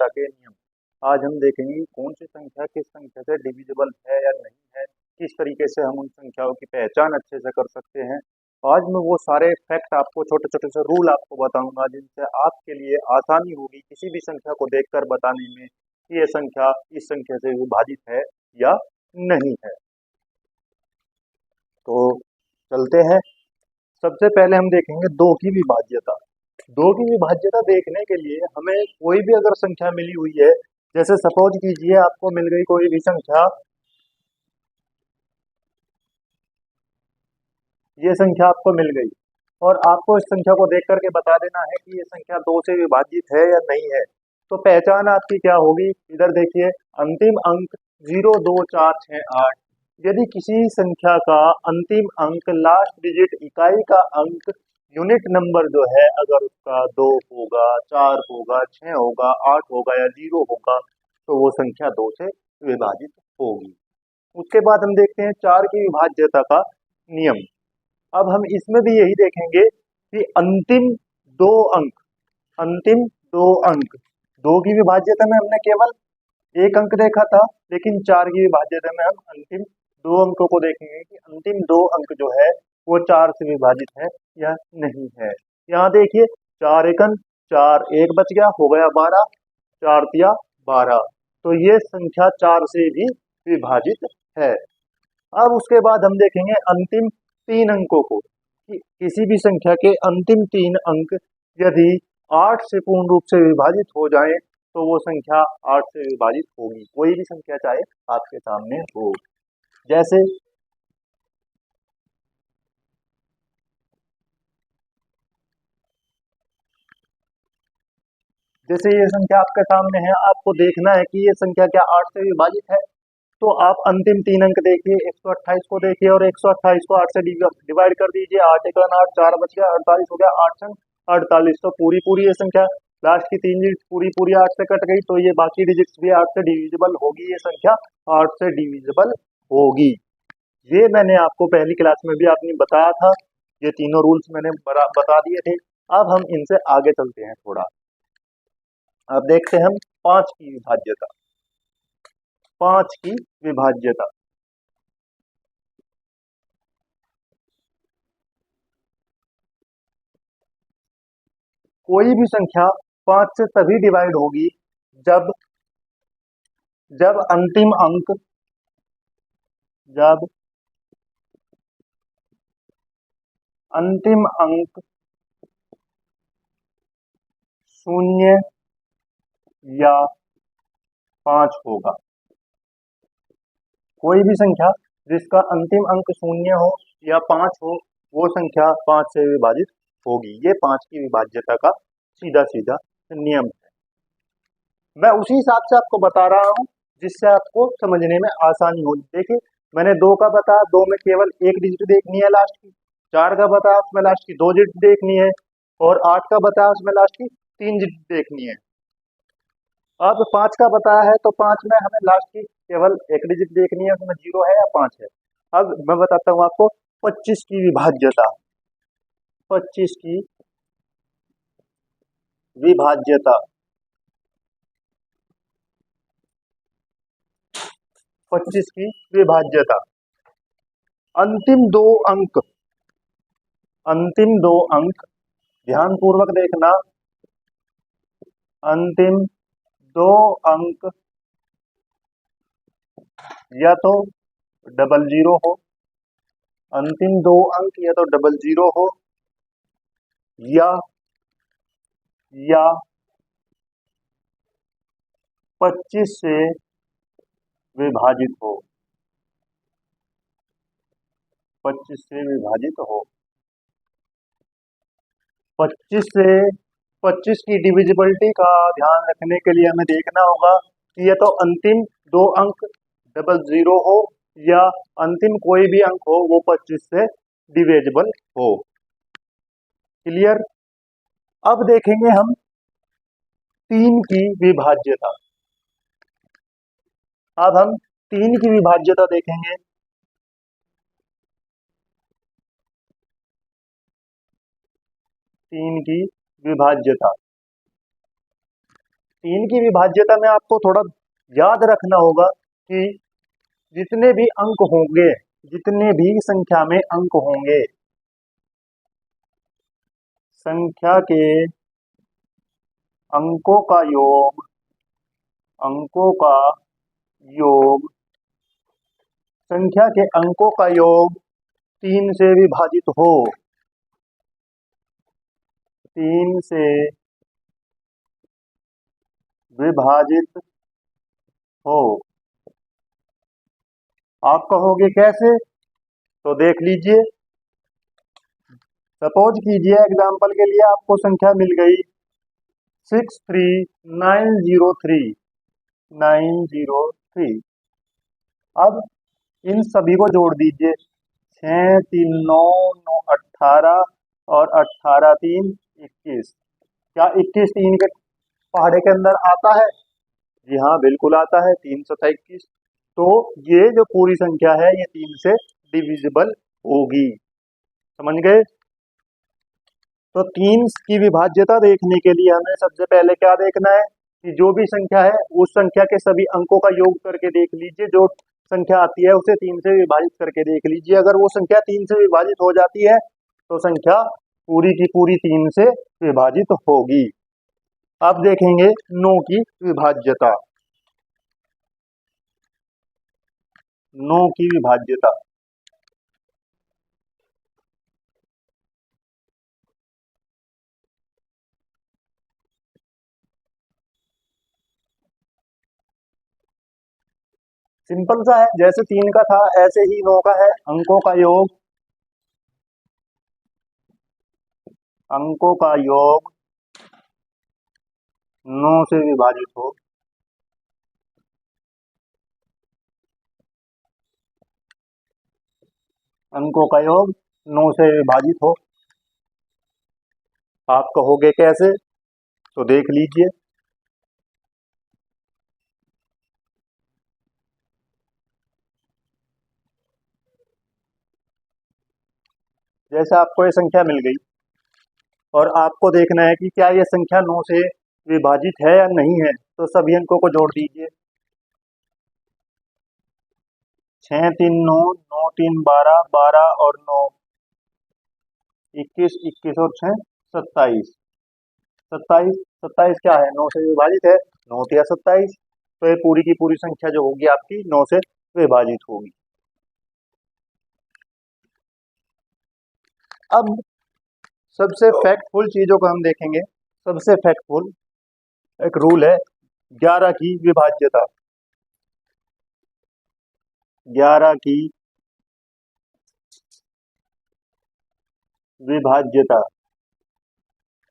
के नियम। आज हम देखेंगे कि कौन सी संख्या किस संख्या से डिविजिबल है या नहीं है, किस तरीके से हम उन संख्याओं की पहचान अच्छे से कर सकते हैं। आज मैं वो सारे फैक्ट आपको, छोटे छोटे से रूल आपको बताऊंगा जिनसे आपके लिए आसानी होगी किसी भी संख्या को देखकर बताने में कि ये संख्या इस संख्या से विभाजित है या नहीं है। तो चलते हैं। सबसे पहले हम देखेंगे दो की विभाज्यता। दो की विभाज्यता देखने के लिए हमें कोई भी अगर संख्या मिली हुई है, जैसे सपोज कीजिए आपको मिल गई कोई भी संख्या, ये संख्या आपको मिल गई और आपको इस संख्या को देख करके बता देना है कि ये संख्या दो से विभाजित है या नहीं है। तो पहचान आपकी क्या होगी, इधर देखिए, अंतिम अंक 0 2 4 6 8। यदि किसी संख्या का अंतिम अंक, लास्ट डिजिट, इकाई का अंक, यूनिट नंबर जो है, अगर उसका 2 होगा, 4 होगा, 6 होगा, 8 होगा या 0 होगा तो वो संख्या 2 से विभाजित होगी। उसके बाद हम देखते हैं 4 की विभाज्यता का नियम। अब हम इसमें भी यही देखेंगे कि अंतिम दो अंक, दो की विभाज्यता में हमने केवल एक अंक देखा था, लेकिन 4 की विभाज्यता में हम अंतिम दो अंकों को देखेंगे कि अंतिम दो अंक जो है वो 4 से विभाजित है या नहीं है। यहाँ देखिए, 4 एकन 4, एक बच गया, हो गया 12, 4 तिया 12, तो ये संख्या 4 से भी विभाजित है। अब उसके बाद हम देखेंगे अंतिम तीन अंकों को, कि किसी भी संख्या के अंतिम तीन अंक यदि 8 से पूर्ण रूप से विभाजित हो जाए तो वो संख्या 8 से विभाजित होगी, कोई भी संख्या चाहे आपके सामने हो। जैसे जैसे ये संख्या आपके सामने है, आपको देखना है कि ये संख्या क्या 8 से विभाजित है। तो आप अंतिम तीन अंक देखिए, 128 को देखिए और 128 को 8 से डिवाइड कर दीजिए। 8 एकन 8, 4 बच गया, 48 हो गया, 8 संग 48, तो पूरी पूरी ये संख्या, लास्ट की तीन डिजिट पूरी पूरी 8 से कट गई, तो ये बाकी डिजिट्स भी 8 से डिविजिबल होगी, ये संख्या 8 से डिविजिबल होगी। ये मैंने आपको पहली क्लास में भी आपने बताया था, ये तीनों रूल्स मैंने बता दिए थे। अब हम इनसे आगे चलते हैं थोड़ा। अब देखते हैं हम 5 की विभाज्यता। 5 की विभाज्यता, कोई भी संख्या 5 से तभी डिवाइड होगी जब जब अंतिम अंक जब अंतिम अंक 0 या 5 होगा। कोई भी संख्या जिसका अंतिम अंक 0 हो या 5 हो, वो संख्या 5 से विभाजित होगी। ये 5 की विभाज्यता का सीधा सीधा नियम है। मैं उसी हिसाब से आपको बता रहा हूँ जिससे आपको समझने में आसानी हो। देखिए, मैंने 2 का बताया, 2 में केवल एक डिजिट देखनी है लास्ट की। 4 का बताया, उसमें लास्ट की 2 डिजिट देखनी है। और 8 का बताया, उसमें लास्ट की 3 डिजिट देखनी है। अब 5 का बताया है तो 5 में हमें लास्ट की केवल एक डिजिट देखनी है, उसमें 0 है या 5 है। अब मैं बताता हूँ आपको 25 की विभाज्यता। 25 की विभाज्यता, 25 की विभाज्यता, अंतिम दो अंक, अंतिम दो अंक, ध्यान पूर्वक देखना, अंतिम दो अंक या तो डबल जीरो हो, अंतिम दो अंक या तो डबल जीरो हो, या 25 से विभाजित हो, 25 से विभाजित हो। 25 से 25 की डिविजिबिलिटी का ध्यान रखने के लिए हमें देखना होगा कि या तो अंतिम दो अंक डबल जीरो हो या अंतिम कोई भी अंक हो वो 25 से डिविजिबल हो। क्लियर। अब देखेंगे हम 3 की विभाज्यता। अब हम 3 की विभाज्यता देखेंगे। 3 की विभाज्यता, तीन की विभाज्यता में आपको थोड़ा याद रखना होगा कि जितने भी अंक होंगे, जितने भी संख्या में अंक होंगे, संख्या के अंकों का योग, अंकों का योग, संख्या के अंकों का योग 3 से विभाजित हो, 3 से विभाजित हो। आप कहोगे कैसे? तो देख लीजिए। सपोज कीजिए एग्जांपल के लिए आपको संख्या मिल गई 63903। अब इन सभी को जोड़ दीजिए। 6 3 9 9 18 और 18 3 21। क्या 21 3 के पहाड़े के अंदर आता है? जी हाँ, बिल्कुल आता है, 3 सता 21। तो ये जो पूरी संख्या है ये 3 से डिविजिबल होगी। समझ गए? तो 3 की विभाज्यता देखने के लिए हमें सबसे पहले क्या देखना है कि जो भी संख्या है उस संख्या के सभी अंकों का योग करके देख लीजिए। जो संख्या आती है उसे 3 से विभाजित करके देख लीजिए। अगर वो संख्या 3 से विभाजित हो जाती है तो संख्या पूरी की पूरी 3 से विभाजित होगी। अब देखेंगे 9 की विभाज्यता। 9 की विभाज्यता सिंपल सा है, जैसे 3 का था ऐसे ही 9 का है। अंकों का योग, अंकों का योग 9 से विभाजित हो, अंकों का योग 9 से विभाजित हो। आप कहोगे कैसे? तो देख लीजिए। जैसे आपको ये संख्या मिल गई और आपको देखना है कि क्या ये संख्या 9 से विभाजित है या नहीं है, तो सभी अंकों को जोड़ दीजिए। 6 3 9 9 3 12 12 और 9 21 21 और 6 27। 27 27 क्या है? 9 से विभाजित है। 9 या 27, तो ये पूरी की पूरी संख्या जो होगी आपकी 9 से विभाजित होगी। अब सबसे फैक्टफुल चीजों को हम देखेंगे। सबसे फैक्टफुल एक रूल है 11 की विभाज्यता। 11 की विभाज्यता।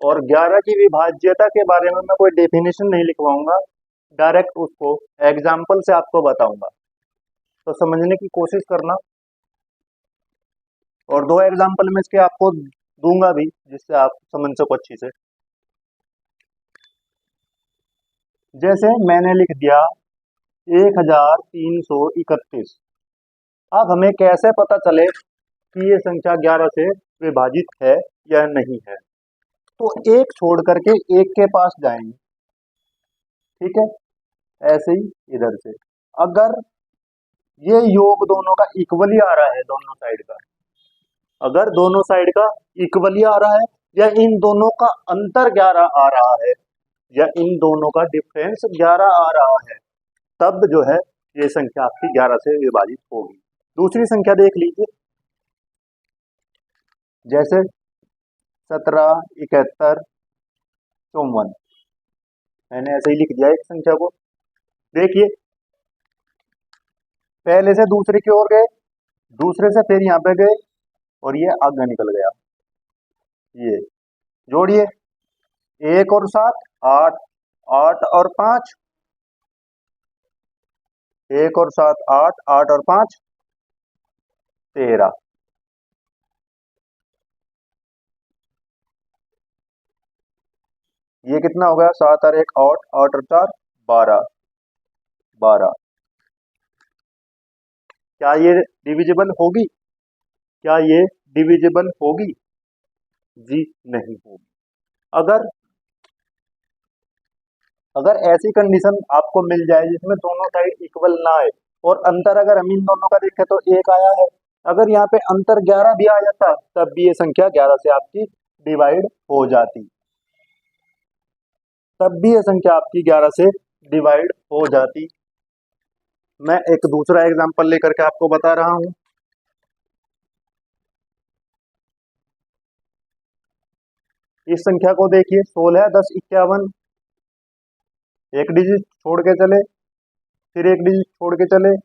और 11 की विभाज्यता के बारे में मैं कोई डेफिनेशन नहीं लिखवाऊंगा, डायरेक्ट उसको एग्जाम्पल से आपको बताऊंगा, तो समझने की कोशिश करना। और 2 एग्जाम्पल में इसके आपको दूंगा भी जिससे आप समझ सको अच्छी से। जैसे मैंने लिख दिया 1331। अब हमें कैसे पता चले कि ये संख्या 11 से विभाजित है या नहीं है? तो एक छोड़ करके एक के पास जाएंगे, ठीक है? ऐसे ही इधर से अगर ये योग दोनों का इक्वली आ रहा है, दोनों साइड का, अगर दोनों साइड का इक्वली आ रहा है, या इन दोनों का अंतर 11 आ रहा है, या इन दोनों का डिफरेंस 11 आ रहा है, तब जो है ये संख्या आपकी 11 से विभाजित होगी। दूसरी संख्या देख लीजिए। जैसे 17 71 54। मैंने ऐसे ही लिख दिया एक संख्या को। देखिए, पहले से दूसरे की ओर गए, दूसरे से फिर यहाँ पे गए, और ये आगे निकल गया। ये जोड़िए, 1 और 7 8, 8 और 5, 1 और 7 8, 8 और 5 13। ये कितना हो गया? 7 और 1 8, 8 और 4 12, 12। क्या ये डिविजिबल होगी? क्या ये डिविजिबल होगी? जी नहीं होगी। अगर अगर ऐसी कंडीशन आपको मिल जाए जिसमें दोनों साइड इक्वल ना आए, और अंतर अगर हम इन दोनों का देखें तो एक आया है, अगर यहाँ पे अंतर 11 भी आ जाता तब भी ये संख्या 11 से आपकी डिवाइड हो जाती, तब भी ये संख्या आपकी 11 से डिवाइड हो जाती। मैं एक दूसरा एग्जांपल लेकर के आपको बता रहा हूं। इस संख्या को देखिए, 16, 10, 51, एक डिजिट छोड़ के चले, फिर एक डिजिट छोड़ के चले,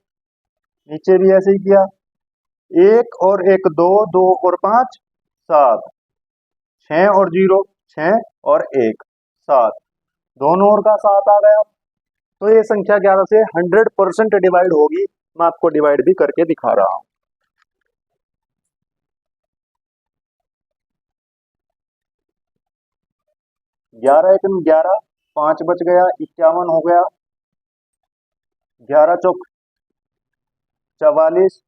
नीचे भी ऐसे ही किया, एक और एक दो, दो और पांच 7, 6 और 0, 6 और 1 7, दोनों ओर का 7 आ गया। तो ये संख्या 11 से 100% डिवाइड होगी। मैं आपको डिवाइड भी करके दिखा रहा हूं। 11 एकम 11, 5 बच गया, 51 हो गया, 11 चौक 44,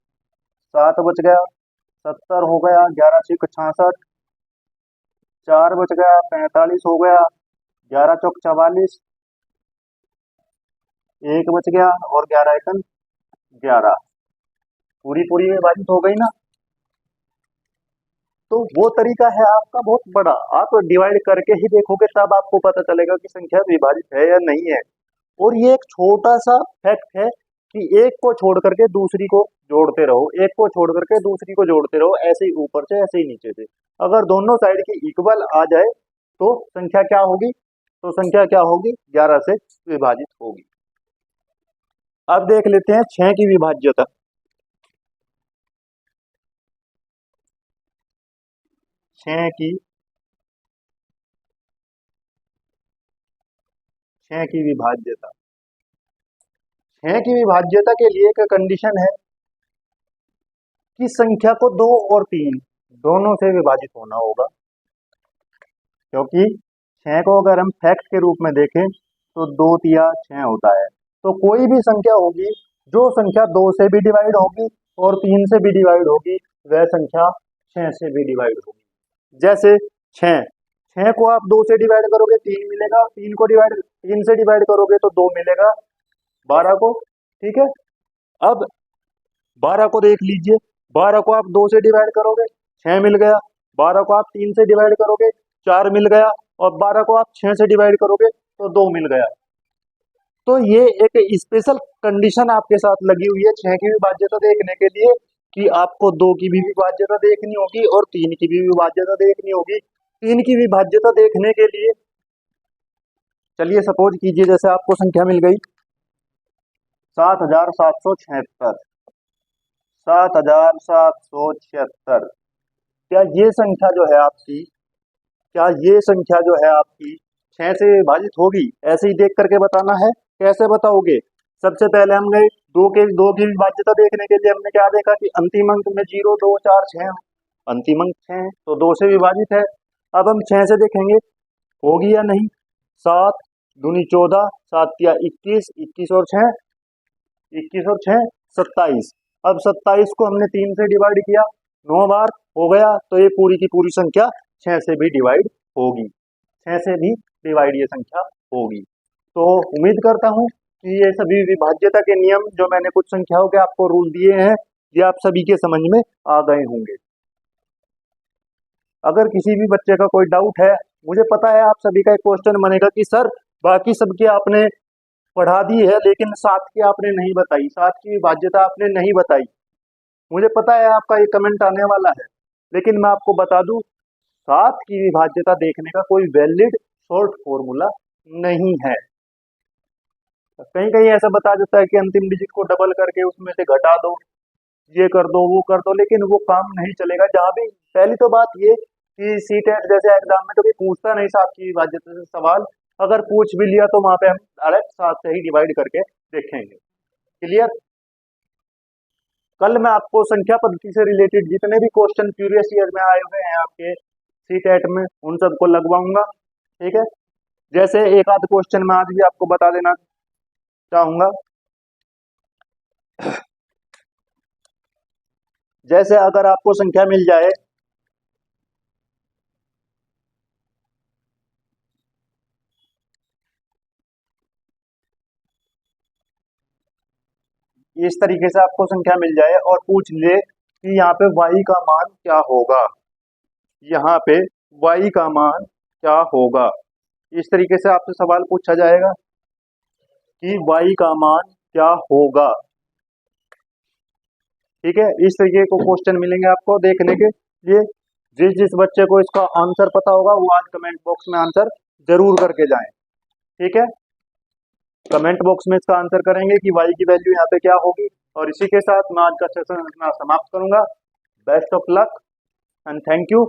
7 बच गया, 70 हो गया, 11 छिक 66, 4 बच गया, 45 हो गया, 11 चौक 44, 1 बच गया, और 11 एकम 11, पूरी पूरी विभाजित हो गई ना। तो वो तरीका है आपका बहुत बड़ा, आप डिवाइड करके ही देखोगे तब आपको पता चलेगा कि संख्या विभाजित है या नहीं है। और ये एक छोटा सा फैक्ट है कि एक को छोड़ करके दूसरी को जोड़ते रहो, एक को छोड़ करके दूसरी को जोड़ते रहो, ऐसे ही ऊपर से ऐसे ही नीचे से, अगर दोनों साइड की इक्वल आ जाए तो संख्या क्या होगी, तो संख्या क्या होगी, 11 से विभाजित होगी। अब देख लेते हैं 6 की विभाज्यता। 6 की 6 की विभाज्यता, 6 की विभाज्यता के लिए एक कंडीशन है कि संख्या को 2 और 3 दोनों से विभाजित होना होगा, क्योंकि 6 को अगर हम फैक्ट के रूप में देखें तो 2 तिया 6 होता है। तो कोई भी संख्या होगी जो संख्या 2 से भी डिवाइड होगी और 3 से भी डिवाइड होगी, वह संख्या 6 से भी डिवाइड होगी। जैसे 6 6 को आप 2 से डिवाइड करोगे 3 मिलेगा, 3 से डिवाइड करोगे तो 2 मिलेगा, 12 को, ठीक है। अब 12 को देख लीजिए, 12 को आप 2 से डिवाइड करोगे 6 मिल गया, 12 को आप 3 से डिवाइड करोगे 4 मिल गया, और 12 को आप 6 से डिवाइड करोगे तो 2 मिल गया। तो ये एक स्पेशल कंडीशन आपके साथ लगी हुई है 6 की विभाज्यता देखने के लिए, कि आपको 2 की भी विभाज्यता देखनी होगी और 3 की भी विभाज्यता देखनी होगी। 3 की विभाज्यता देखने के लिए चलिए सपोज कीजिए जैसे आपको संख्या मिल गई 7776, 7776, क्या ये संख्या जो है आपकी, क्या ये संख्या जो है आपकी 6 से विभाजित होगी, ऐसे ही देख करके बताना है। कैसे बताओगे, सबसे पहले हम गए 2 की विभाज्यता देखने के लिए, हमने क्या देखा कि अंतिम अंक में 0 2 4 6, अंतिम अंक 6 है तो 2 से विभाजित है। अब हम 6 से देखेंगे होगी या नहीं, 7 दूनी 14, 7 या 21, 21 और 6 21 और 6 27। अब 27 को हमने 3 से डिवाइड किया 9 बार हो गया, तो ये पूरी की पूरी संख्या 6 से भी डिवाइड होगी, 6 से भी डिवाइड ये संख्या होगी। तो उम्मीद करता हूं कि ये सभी विभाज्यता के नियम जो मैंने कुछ संख्याओं के आपको रूल दिए हैं, ये आप सभी के समझ में आ गए होंगे। अगर किसी भी बच्चे का कोई डाउट है, मुझे पता है आप सभी का एक क्वेश्चन बनेगा कि सर बाकी सबके आपने पढ़ा दी है लेकिन 7 की आपने नहीं बताई, 7 की विभाज्यता आपने नहीं बताई। मुझे पता है आपका ये कमेंट आने वाला है, लेकिन मैं आपको बता दूं 7 की विभाज्यता देखने का कोई वैलिड शॉर्ट फॉर्मूला नहीं है। कहीं कहीं ऐसा बता देता है कि अंतिम डिजिट को डबल करके उसमें से घटा दो, ये कर दो वो कर दो, लेकिन वो काम नहीं चलेगा। जहां भी पहली तो बात ये कि सीटेट जैसे एग्जाम में कभी पूछता नहीं 7 की विभाज्यता से सवाल, अगर पूछ भी लिया तो वहां पे हम डायरेक्ट 7 से ही डिवाइड करके देखेंगे। क्लियर। कल मैं आपको संख्या पद्धति से रिलेटेड जितने भी क्वेश्चन प्रीवियस ईयर में आए हुए हैं आपके सीटेट में, उन सबको लगवाऊंगा, ठीक है। जैसे एक आध क्वेश्चन मैं आज भी आपको बता देना चाहूंगा। जैसे अगर आपको संख्या मिल जाए इस तरीके से आपको संख्या मिल जाए और पूछ ले कि यहाँ पे y का मान क्या होगा, यहाँ पे y का मान क्या होगा, इस तरीके से आपसे सवाल पूछा जाएगा कि y का मान क्या होगा। ठीक है, इस तरीके को क्वेश्चन मिलेंगे आपको देखने के लिए। जिस जिस बच्चे को इसका आंसर पता होगा वो आज कमेंट बॉक्स में आंसर जरूर करके जाएं। ठीक है, कमेंट बॉक्स में इसका आंसर करेंगे कि y की वैल्यू यहाँ पे क्या होगी। और इसी के साथ मैं आज का सेशन अपना समाप्त करूंगा। Best of luck and thank you.